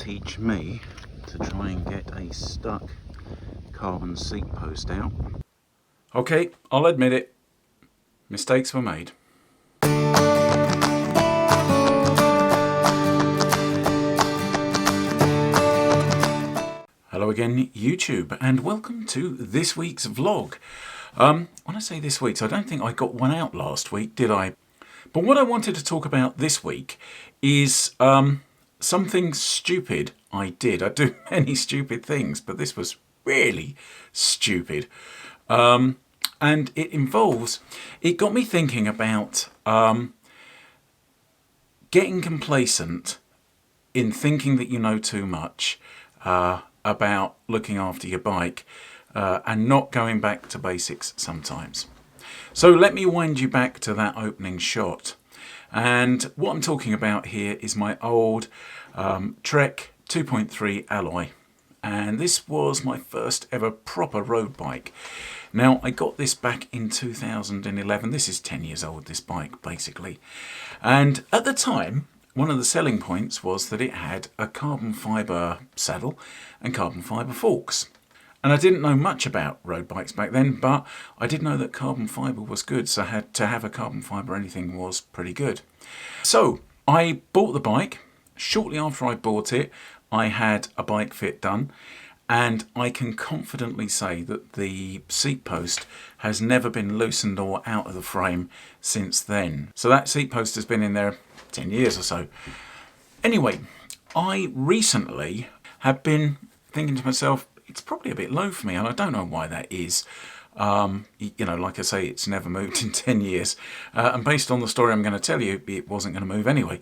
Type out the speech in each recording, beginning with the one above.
teach me to try and get a stuck carbon seat post out. Okay, I'll admit it. Mistakes were made. Hello again, YouTube, and welcome to this week's vlog. When I say this week's, I don't think I got one out last week, did I? But what I wanted to talk about this week is something stupid I did. I do many stupid things, but this was really stupid. And it got me thinking about getting complacent in thinking that you know too much about looking after your bike and not going back to basics sometimes. So let me wind you back to that opening shot. And what I'm talking about here is my old Trek 2.3 alloy. And this was my first ever proper road bike. Now, I got this back in 2011. This is 10 years old, this bike, basically. And at the time, one of the selling points was that it had a carbon fibre saddle and carbon fibre forks. And I didn't know much about road bikes back then, but I did know that carbon fibre was good, so to have a carbon fibre anything was pretty good. So I bought the bike. Shortly after I bought it, I had a bike fit done, and I can confidently say that the seat post has never been loosened or out of the frame since then. So that seat post has been in there 10 years or so. Anyway, I recently have been thinking to myself, it's probably a bit low for me, and I don't know why that is. You know, like I say, it's never moved in 10 years. And based on the story I'm going to tell you, it wasn't going to move anyway.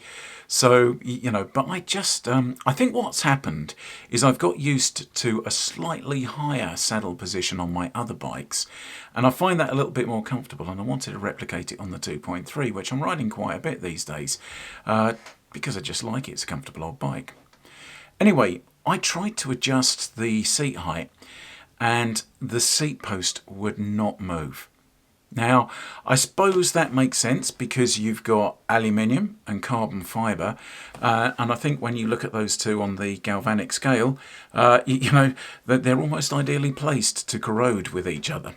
So, you know, but I think what's happened is I've got used to a slightly higher saddle position on my other bikes. And I find that a little bit more comfortable, and I wanted to replicate it on the 2.3, which I'm riding quite a bit these days, because I just like it. It's a comfortable old bike. Anyway, I tried to adjust the seat height, and the seat post would not move. Now, I suppose that makes sense because you've got aluminium and carbon fibre, and I think when you look at those two on the galvanic scale, you know, that they're almost ideally placed to corrode with each other.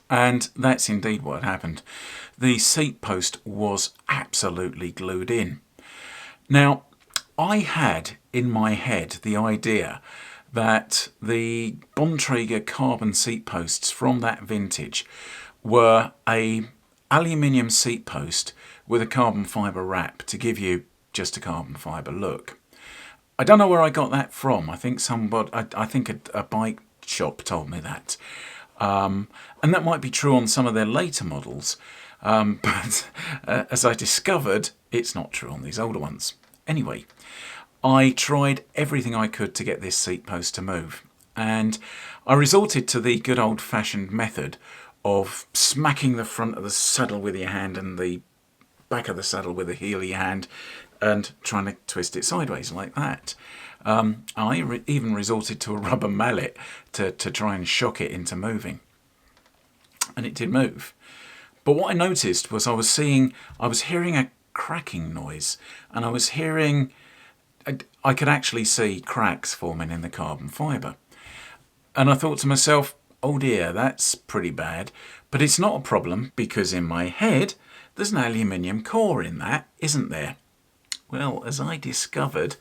And that's indeed what happened. The seat post was absolutely glued in. Now, I had in my head the idea that the Bontrager carbon seat posts from that vintage were a aluminium seat post with a carbon fibre wrap to give you just a carbon fibre look. I don't know where I got that from. I think a bike shop told me that. And that might be true on some of their later models, but as I discovered, it's not true on these older ones. Anyway, I tried everything I could to get this seat post to move, and I resorted to the good old-fashioned method of smacking the front of the saddle with your hand and the back of the saddle with the heel of your hand and trying to twist it sideways like that. I even resorted to a rubber mallet to try and shock it into moving, and it did move. But what I noticed was I was hearing a cracking noise, and I could actually see cracks forming in the carbon fibre. And I thought to myself, oh dear, that's pretty bad. But it's not a problem because in my head, there's an aluminium core in that, isn't there? Well, as I discovered,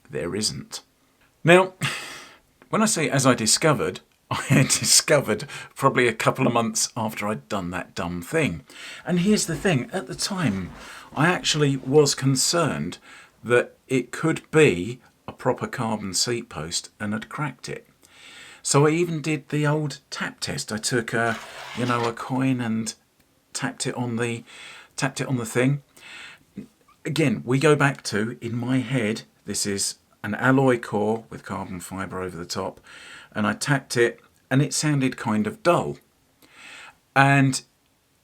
there isn't. Now, when I say as I discovered, I had discovered probably a couple of months after I'd done that dumb thing. And here's the thing, at the time, I actually was concerned that it could be a proper carbon seat post and had cracked it. So I even did the old tap test. I took a coin and tapped it on the thing. Again, we go back to, in my head, this is an alloy core with carbon fibre over the top, and I tapped it and it sounded kind of dull. And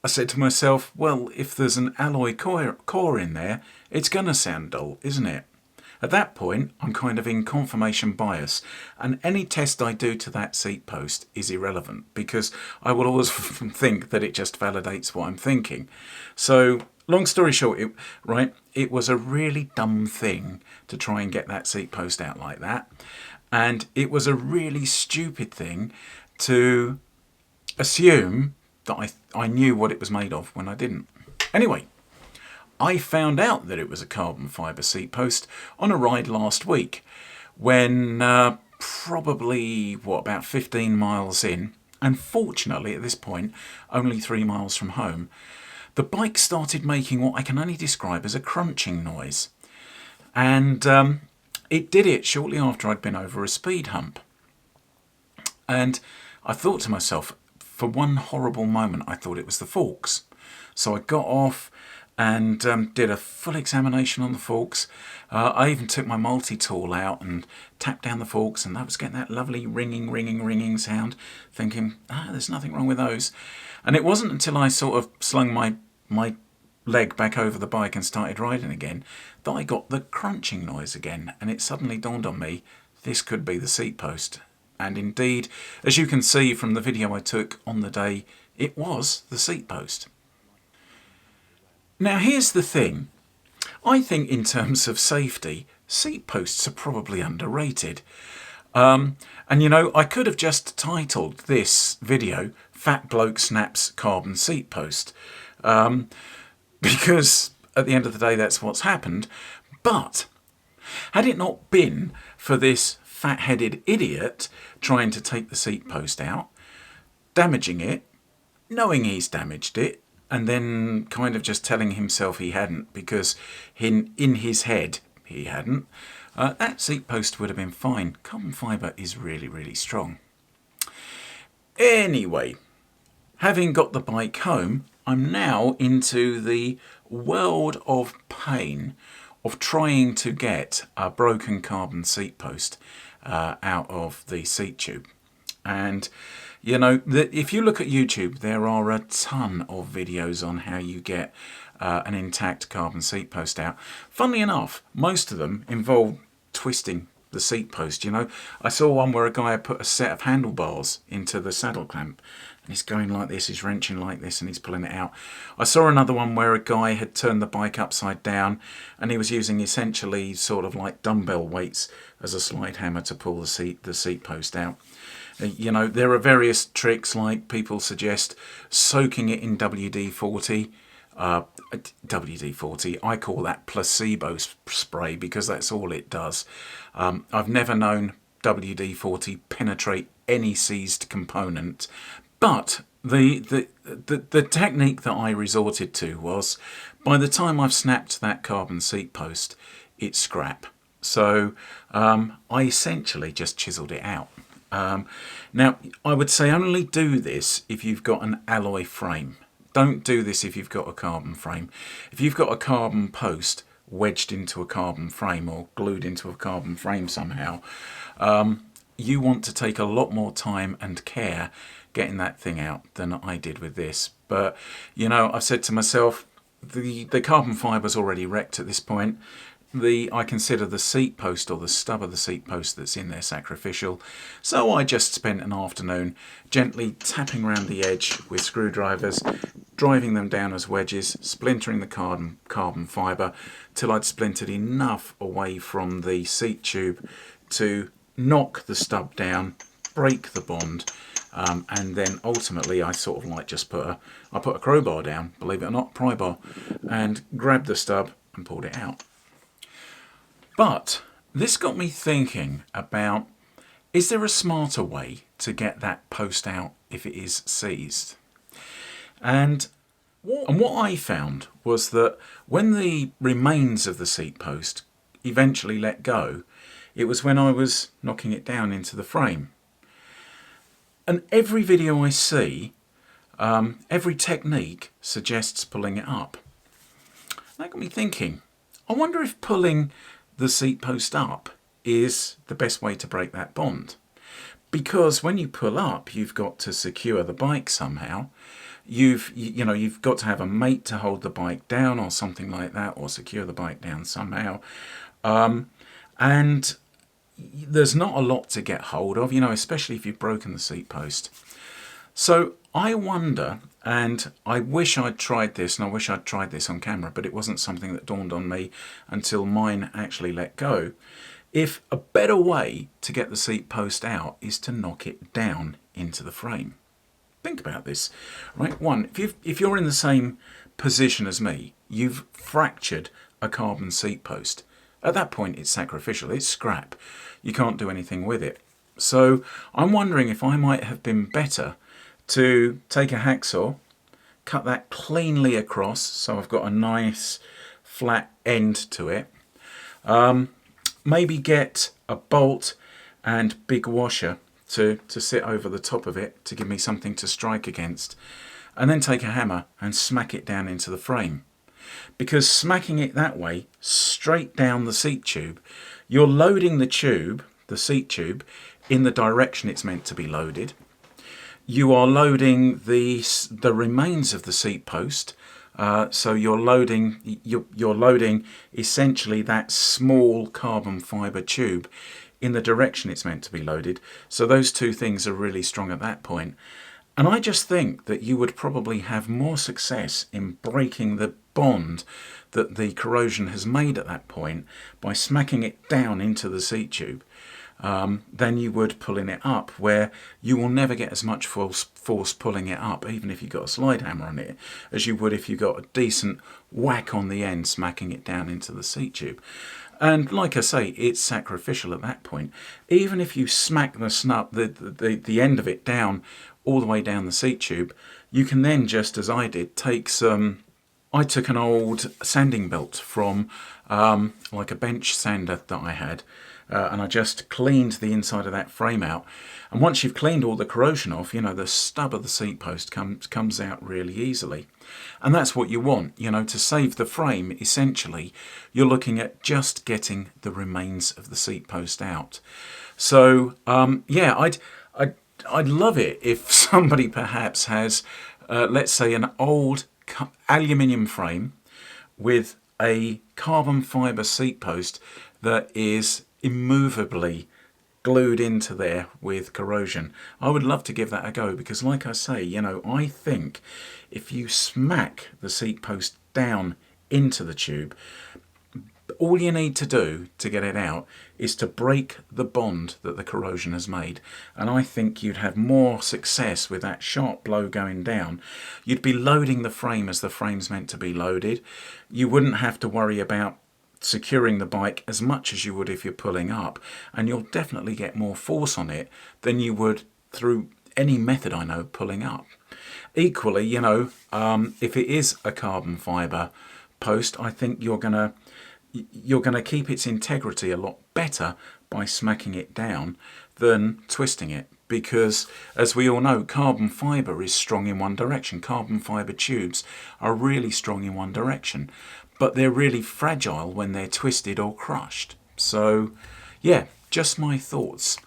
I said to myself, well, if there's an alloy core in there, it's going to sound dull, isn't it? At that point, I'm kind of in confirmation bias, and any test I do to that seat post is irrelevant because I will always think that it just validates what I'm thinking. So Long story short, it was a really dumb thing to try and get that seat post out like that. And it was a really stupid thing to assume that I knew what it was made of when I didn't. Anyway, I found out that it was a carbon fibre seat post on a ride last week when probably, about 15 miles in, and fortunately at this point only 3 miles from home, the bike started making what I can only describe as a crunching noise. And it did it shortly after I'd been over a speed hump. And I thought to myself, for one horrible moment, I thought it was the forks. So I got off and did a full examination on the forks. I even took my multi-tool out and tapped down the forks, and that was getting that lovely ringing sound, thinking, there's nothing wrong with those. And it wasn't until I sort of slung my leg back over the bike and started riding again that I got the crunching noise again, and it suddenly dawned on me, this could be the seat post. And indeed, as you can see from the video I took on the day, it was the seat post. Now here's the thing, I think in terms of safety, seat posts are probably underrated. And you know, I could have just titled this video, Fat Bloke Snaps Carbon Seat Post, because at the end of the day that's what's happened. But had it not been for this fat-headed idiot trying to take the seat post out, damaging it, knowing he's damaged it, and then kind of just telling himself he hadn't because in his head he hadn't, that seat post would have been fine. Carbon fibre is really, really strong. Anyway, having got the bike home, I'm now into the world of pain of trying to get a broken carbon seat post out of the seat tube. And you know, if you look at YouTube, there are a ton of videos on how you get an intact carbon seat post out. Funnily enough, most of them involve twisting the seat post. You know, I saw one where a guy had put a set of handlebars into the saddle clamp, and he's going like this, he's wrenching like this, and he's pulling it out. I saw another one where a guy had turned the bike upside down, and he was using essentially sort of like dumbbell weights as a slide hammer to pull the seat post out. You know, there are various tricks, like people suggest soaking it in WD-40. WD-40, I call that placebo spray because that's all it does. I've never known WD-40 penetrate any seized component, but the technique that I resorted to was, by the time I've snapped that carbon seat post, it's scrap. So I essentially just chiseled it out. Now, I would say only do this if you've got an alloy frame. Don't do this if you've got a carbon frame. If you've got a carbon post wedged into a carbon frame or glued into a carbon frame somehow, you want to take a lot more time and care getting that thing out than I did with this. But, you know, I've said to myself, the carbon fiber's already wrecked at this point. I consider the seat post or the stub of the seat post that's in there sacrificial. So I just spent an afternoon gently tapping around the edge with screwdrivers, driving them down as wedges, splintering the carbon fibre till I'd splintered enough away from the seat tube to knock the stub down, break the bond, and then ultimately I sort of like I put a crowbar down, believe it or not, pry bar, and grabbed the stub and pulled it out. But this got me thinking about, is there a smarter way to get that post out if it is seized? And what I found was that when the remains of the seat post eventually let go, it was when I was knocking it down into the frame. And every video I see, every technique suggests pulling it up. That got me thinking, I wonder if pulling the seat post up is the best way to break that bond. Because when you pull up, you've got to secure the bike somehow. You've got to have a mate to hold the bike down or something like that, or secure the bike down somehow. And there's not a lot to get hold of, especially if you've broken the seat post. So I wonder, and I wish I'd tried this, and I wish I'd tried this on camera, but it wasn't something that dawned on me until mine actually let go, if a better way to get the seat post out is to knock it down into the frame. Think about this, right? One, if you're in the same position as me, you've fractured a carbon seat post. At that point, it's sacrificial, it's scrap. You can't do anything with it. So I'm wondering if I might have been better to take a hacksaw, cut that cleanly across so I've got a nice flat end to it. Maybe get a bolt and big washer to sit over the top of it to give me something to strike against, and then take a hammer and smack it down into the frame. Because smacking it that way, straight down the seat tube, you're loading the tube, the seat tube, in the direction it's meant to be loaded. You are loading the remains of the seat post, so you're loading essentially that small carbon fibre tube in the direction it's meant to be loaded. So those two things are really strong at that point. And I just think that you would probably have more success in breaking the bond that the corrosion has made at that point by smacking it down into the seat tube than you would pulling it up, where you will never get as much force pulling it up, even if you got a slide hammer on it, as you would if you got a decent whack on the end smacking it down into the seat tube. And like I say, it's sacrificial at that point. Even if you smack the end of it down all the way down the seat tube, you can then, just as I did, I took an old sanding belt from like a bench sander that I had, and I just cleaned the inside of that frame out. And once you've cleaned all the corrosion off, the stub of the seat post comes out really easily. And that's what you want, to save the frame. Essentially, you're looking at just getting the remains of the seat post out. So yeah, I'd love it if somebody perhaps has, let's say, an old aluminium frame with a carbon fibre seat post that is immovably glued into there with corrosion. I would love to give that a go, because like I say, I think if you smack the seat post down into the tube, all you need to do to get it out is to break the bond that the corrosion has made. And I think you'd have more success with that sharp blow going down. You'd be loading the frame as the frame's meant to be loaded. You wouldn't have to worry about securing the bike as much as you would if you're pulling up, and you'll definitely get more force on it than you would through any method I know pulling up. Equally, if it is a carbon fibre post, I think you're gonna keep its integrity a lot better by smacking it down than twisting it, because as we all know, carbon fibre is strong in one direction. Carbon fibre tubes are really strong in one direction, but they're really fragile when they're twisted or crushed. So yeah, just my thoughts.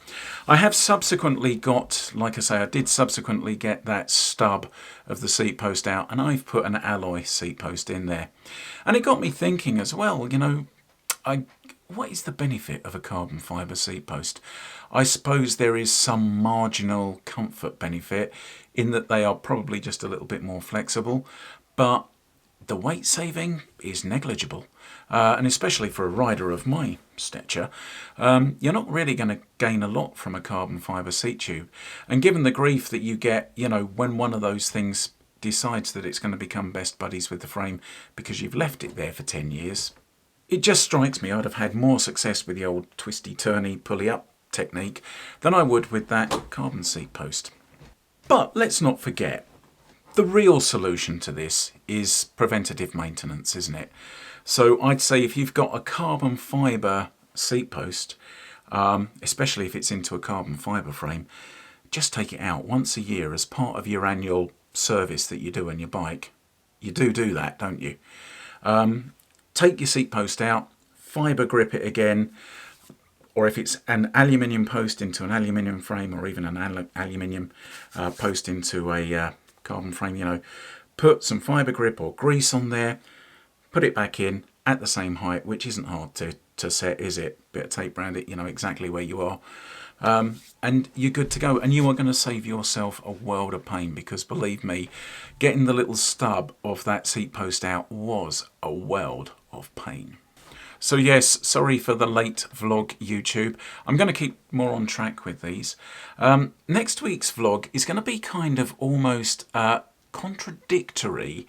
I have subsequently got, like I say, I did subsequently get that stub of the seat post out, and I've put an alloy seat post in there. And it got me thinking as well, what is the benefit of a carbon fibre seat post? I suppose there is some marginal comfort benefit in that they are probably just a little bit more flexible, but the weight saving is negligible. And especially for a rider of my stature, you're not really going to gain a lot from a carbon fibre seat tube. And given the grief that you get, when one of those things decides that it's going to become best buddies with the frame because you've left it there for 10 years, it just strikes me I'd have had more success with the old twisty-turny, pulley-up technique than I would with that carbon seat post. But let's not forget, the real solution to this is preventative maintenance, isn't it? So I'd say if you've got a carbon fibre seat post, especially if it's into a carbon fibre frame, just take it out once a year as part of your annual service that you do on your bike. You do that, don't you? Take your seat post out, fibre grip it again, or if it's an aluminium post into an aluminium frame, or even an aluminium post into a carbon frame, put some fibre grip or grease on there, put it back in at the same height, which isn't hard to set, is it? Bit of tape around it, you know exactly where you are. and you're good to go. And you are going to save yourself a world of pain, because believe me, getting the little stub of that seat post out was a world of pain. So yes, sorry for the late vlog, YouTube. I'm going to keep more on track with these. Next week's vlog is going to be kind of almost contradictory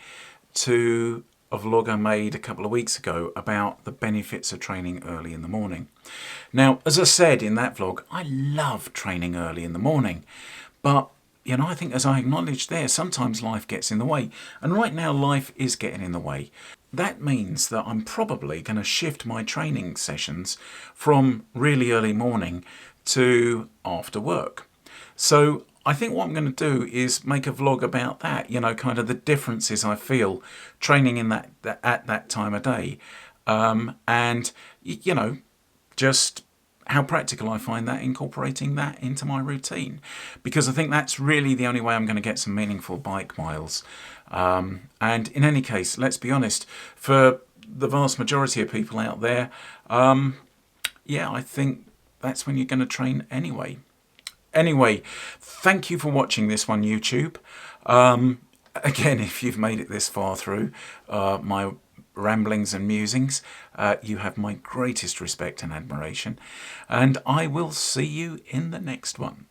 to a vlog I made a couple of weeks ago about the benefits of training early in the morning. Now, as I said in that vlog, I love training early in the morning, but you know, I think, as I acknowledged there, sometimes life gets in the way. And right now, life is getting in the way. That means that I'm probably going to shift my training sessions from really early morning to after work. So I think what I'm going to do is make a vlog about that, you know, kind of the differences I feel training in that at that time of day. And, you know, just how practical I find that, incorporating that into my routine, because I think that's really the only way I'm going to get some meaningful bike miles. And in any case, let's be honest, for the vast majority of people out there, yeah, I think that's when you're going to train anyway. Anyway, thank you for watching this one, YouTube. Again, if you've made it this far through my ramblings and musings, you have my greatest respect and admiration, and I will see you in the next one.